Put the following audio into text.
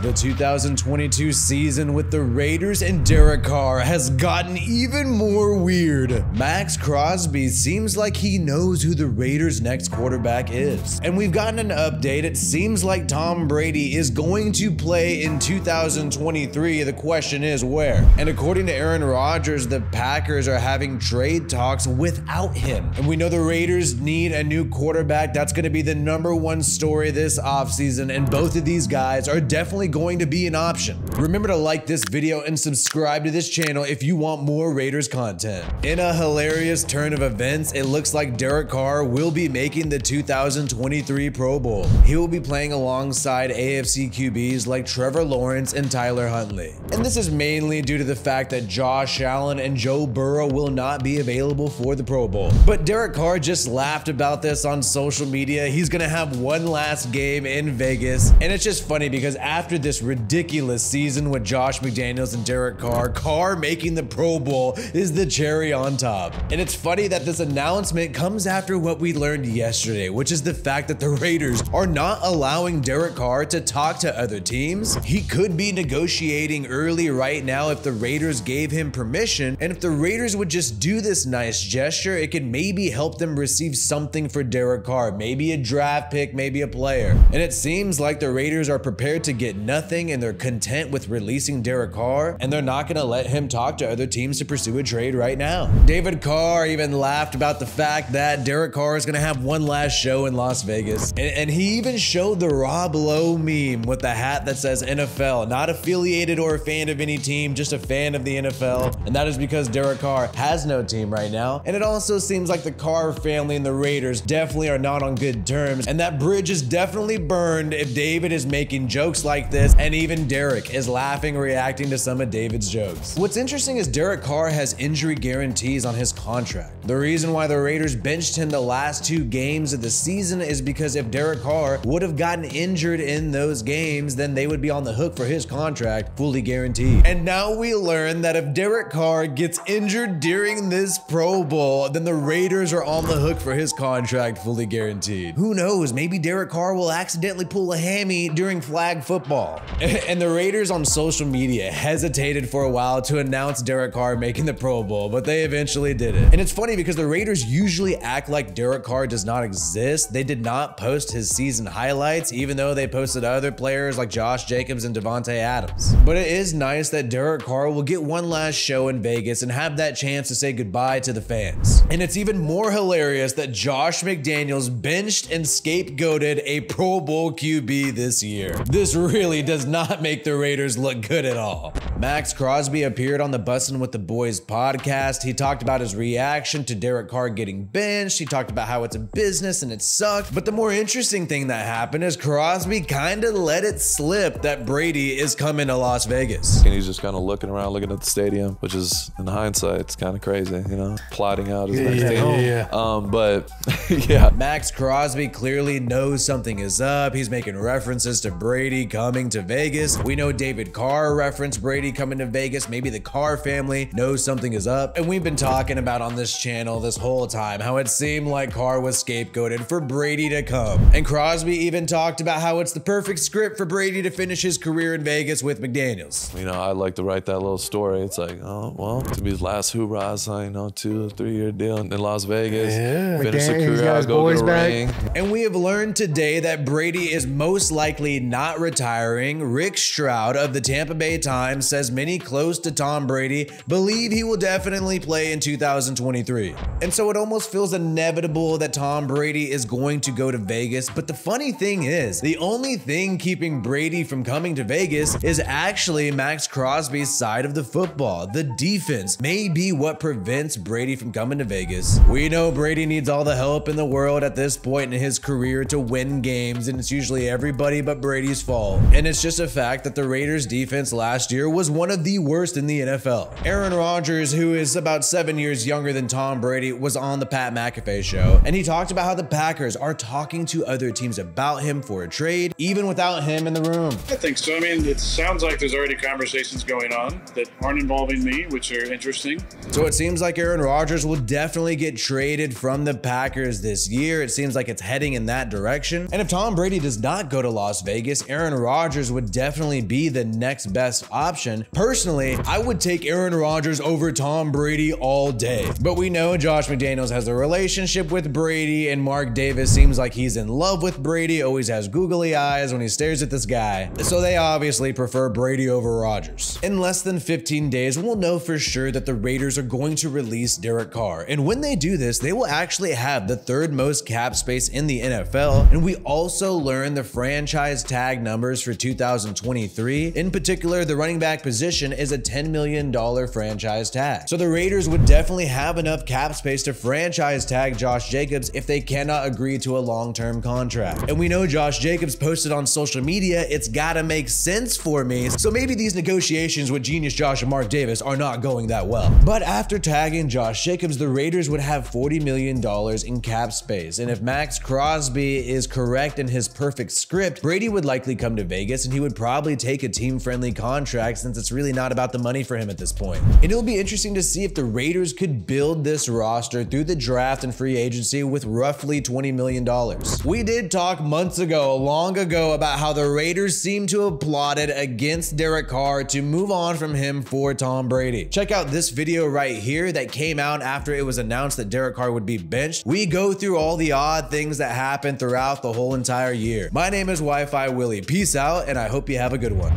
The 2022 season with the Raiders and Derek Carr has gotten even more weird. Maxx Crosby seems like he knows who the Raiders' next quarterback is. And we've gotten an update. It seems like Tom Brady is going to play in 2023. The question is where? And according to Aaron Rodgers, the Packers are having trade talks without him. And we know the Raiders need a new quarterback. That's going to be the #1 story this offseason. And both of these guys are definitely going to be an option. Remember to like this video and subscribe to this channel if you want more Raiders content. In a hilarious turn of events, it looks like Derek Carr will be making the 2023 Pro Bowl. He will be playing alongside AFC QBs like Trevor Lawrence and Tyler Huntley. And this is mainly due to the fact that Josh Allen and Joe Burrow will not be available for the Pro Bowl. But Derek Carr just laughed about this on social media. He's gonna have one last game in Vegas. And it's just funny because after this ridiculous season with Josh McDaniels and Derek Carr, Carr making the Pro Bowl is the cherry on top. And it's funny that this announcement comes after what we learned yesterday, which is the fact that the Raiders are not allowing Derek Carr to talk to other teams. He could be negotiating early right now if the Raiders gave him permission. And if the Raiders would just do this nice gesture, it could maybe help them receive something for Derek Carr, maybe a draft pick, maybe a player. And it seems like the Raiders are prepared to get nothing and they're content with releasing Derek Carr, and they're not going to let him talk to other teams to pursue a trade right now. David Carr even laughed about the fact that Derek Carr is going to have one last show in Las Vegas. And he even showed the Rob Lowe meme with the hat that says NFL, not affiliated or a fan of any team, just a fan of the NFL. And that is because Derek Carr has no team right now. And it also seems like the Carr family and the Raiders definitely are not on good terms. And that bridge is definitely burned if David is making jokes like this, and even Derek is laughing, reacting to some of David's jokes. What's interesting is Derek Carr has injury guarantees on his contract. The reason why the Raiders benched him the last 2 games of the season is because if Derek Carr would have gotten injured in those games, then they would be on the hook for his contract, fully guaranteed. And now we learn that if Derek Carr gets injured during this Pro Bowl, then the Raiders are on the hook for his contract, fully guaranteed. Who knows? Maybe Derek Carr will accidentally pull a hammy during flag football. And the Raiders on social media hesitated for a while to announce Derek Carr making the Pro Bowl, but they eventually did it. And it's funny because the Raiders usually act like Derek Carr does not exist. They did not post his season highlights, even though they posted other players like Josh Jacobs and Devontae Adams. But it is nice that Derek Carr will get one last show in Vegas and have that chance to say goodbye to the fans. And it's even more hilarious that Josh McDaniels benched and scapegoated a Pro Bowl QB this year. This really does not make the Raiders look good at all. Maxx Crosby appeared on the Bussin' with the Boys podcast. He talked about his reaction to Derek Carr getting benched. He talked about how it's a business and it sucked. But the more interesting thing that happened is Crosby kind of let it slip that Brady is coming to Las Vegas. And he's just kind of looking around, looking at the stadium, which is, in hindsight, it's kind of crazy, you know, plotting out his next team. But yeah. Maxx Crosby clearly knows something is up. He's making references to Brady coming to Vegas. We know David Carr referenced Brady coming to Vegas. Maybe the Carr family knows something is up. And we've been talking about on this channel this whole time how it seemed like Carr was scapegoated for Brady to come. And Crosby even talked about how it's the perfect script for Brady to finish his career in Vegas with McDaniels. You know, I like to write that little story. It's like, oh, well, to be his last hoorah, you know, 2 or 3 year deal in Las Vegas. Yeah. Finish the career, go get a ring. And we have learned today that Brady is most likely not retiring. Rick Stroud of the Tampa Bay Times says many close to Tom Brady believe he will definitely play in 2023. And so it almost feels inevitable that Tom Brady is going to go to Vegas. But the funny thing is, the only thing keeping Brady from coming to Vegas is actually Maxx Crosby's side of the football. The defense may be what prevents Brady from coming to Vegas. We know Brady needs all the help in the world at this point in his career to win games, and it's usually everybody but Brady's fault. And it's just a fact that the Raiders defense last year was one of the worst in the NFL. Aaron Rodgers, who is about 7 years younger than Tom Brady, was on the Pat McAfee show, and he talked about how the Packers are talking to other teams about him for a trade, even without him in the room. I think so. I mean, it sounds like there's already conversations going on that aren't involving me, which are interesting. So it seems like Aaron Rodgers will definitely get traded from the Packers this year. It seems like it's heading in that direction. And if Tom Brady does not go to Las Vegas, Aaron Rodgers Rodgers would definitely be the next best option. Personally, I would take Aaron Rodgers over Tom Brady all day. But we know Josh McDaniels has a relationship with Brady, and Mark Davis seems like he's in love with Brady, always has googly eyes when he stares at this guy. So they obviously prefer Brady over Rodgers. In less than 15 days, we'll know for sure that the Raiders are going to release Derek Carr. And when they do this, they will actually have the third most cap space in the NFL. And we also learn the franchise tag numbers for 2023. In particular, the running back position is a $10 million franchise tag. So the Raiders would definitely have enough cap space to franchise tag Josh Jacobs if they cannot agree to a long-term contract. And we know Josh Jacobs posted on social media, "It's gotta make sense for me." So maybe these negotiations with Genius Josh and Mark Davis are not going that well. But after tagging Josh Jacobs, the Raiders would have $40 million in cap space. And if Maxx Crosby is correct in his perfect script, Brady would likely come to Vegas and he would probably take a team-friendly contract since it's really not about the money for him at this point. And it'll be interesting to see if the Raiders could build this roster through the draft and free agency with roughly $20 million. We did talk months ago, long ago, about how the Raiders seem to have plotted against Derek Carr to move on from him for Tom Brady. Check out this video right here that came out after it was announced that Derek Carr would be benched. We go through all the odd things that happened throughout the whole entire year. My name is WiFiWillie. Peace out, and I hope you have a good one.